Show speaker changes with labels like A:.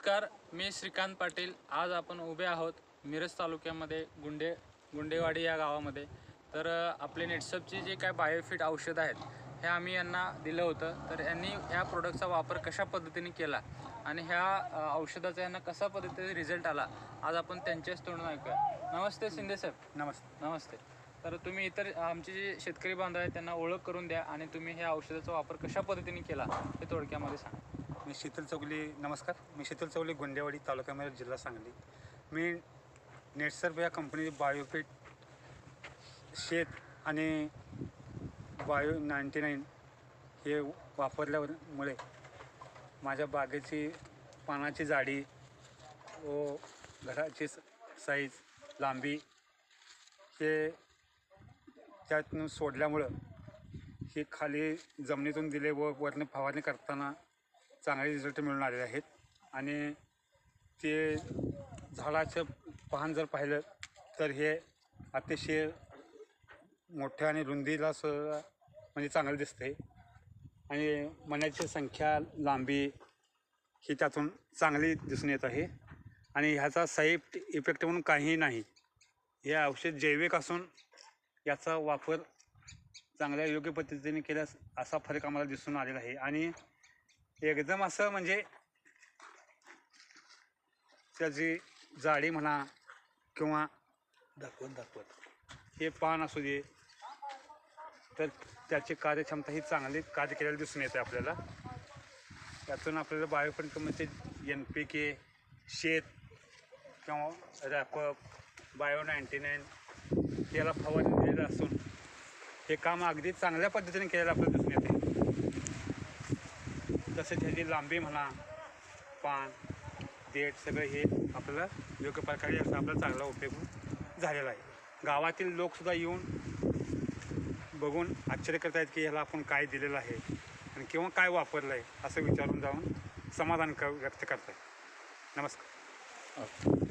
A: नमस्कार, मी श्रीकांत पाटील। आज आपण उभे आहोत मिरज तालुक्यामध्ये गुंडेवाडी या गावामध्ये। तर आपले नेटसपचे जे काय बायोफिट औषध आहेत हे आम्ही यांना दिलं होतं। तर यांनी ह्या प्रोडक्टचा वापर कशा पद्धतीने केला आणि ह्या औषधाचा यांना कसा पद्धतीने रिझल्ट आला, आज आपण त्यांच्याच तोंडून ऐकूया। नमस्ते शिंदे साहेब। नमस्ते। तर तुम्ही इतर आमचे जे शेतकरी बांधव आहेत त्यांना ओळख करून द्या आणि तुम्ही ह्या औषधाचा वापर कशा पद्धतीने केला हे थोडक्यामध्ये सांगा।
B: मी शीतल चौगुले, नमस्कार। मी शीतल चौगुले, गुंडेवाडी, तालुका मिरज, जिल्हा सांगली। मी नेटसर्फ या कंपनी बायोफिट शेत आणि बायो 99 हे वापरल्यामुळे माझ्या बागेची पानाची जाडी व घराची साईज, लांबी हे त्यातून सोडल्यामुळं हे खाली जमिनीतून दिले व वरनं फवारणी करताना चांगले रिझल्ट मिळून आलेले आहेत। आणि ते झाडाचं पान जर पाहिलं तर हे अतिशय मोठ्या आणि रुंदीला म्हणजे चांगलं दिसते आणि मण्याची संख्या, लांबी ही त्यातून चांगली दिसून येत आहे। आणि ह्याचा साईड इफेक्ट म्हणून काहीही नाही। हे औषध जैविक असून याचा वापर चांगल्या योग्य पद्धतीने केल्यास असा फरक आम्हाला दिसून आलेला आहे। आणि एकदम असं म्हणजे त्याची जाडी म्हणा किंवा दाखवत हे पान असू दे तर त्याची कार्यक्षमता ही चांगली कार्य केलेली दिसून येते आपल्याला। त्यातून आपल्याला बायोफिट कंपनीचे NPK, शेत किंवा रॅपअप, बायो 99 याला फवारणी दिलेलं असून हे काम अगदी चांगल्या पद्धतीने केलेलं आपल्याला दिसून येते। तसेच ह्याची लांबी म्हणा, पान, देठ सगळं हे आपल्याला योग्य प्रकारे याचा आपला चांगला उपयोग झालेला आहे। गावातील लोकसुद्धा येऊन बघून आश्चर्य करत आहेत की ह्याला आपण काय दिलेलं आहे आणि किंवा काय वापरलं आहे असं विचारून जाऊन समाधान व्यक्त करत आहेत। नमस्कार।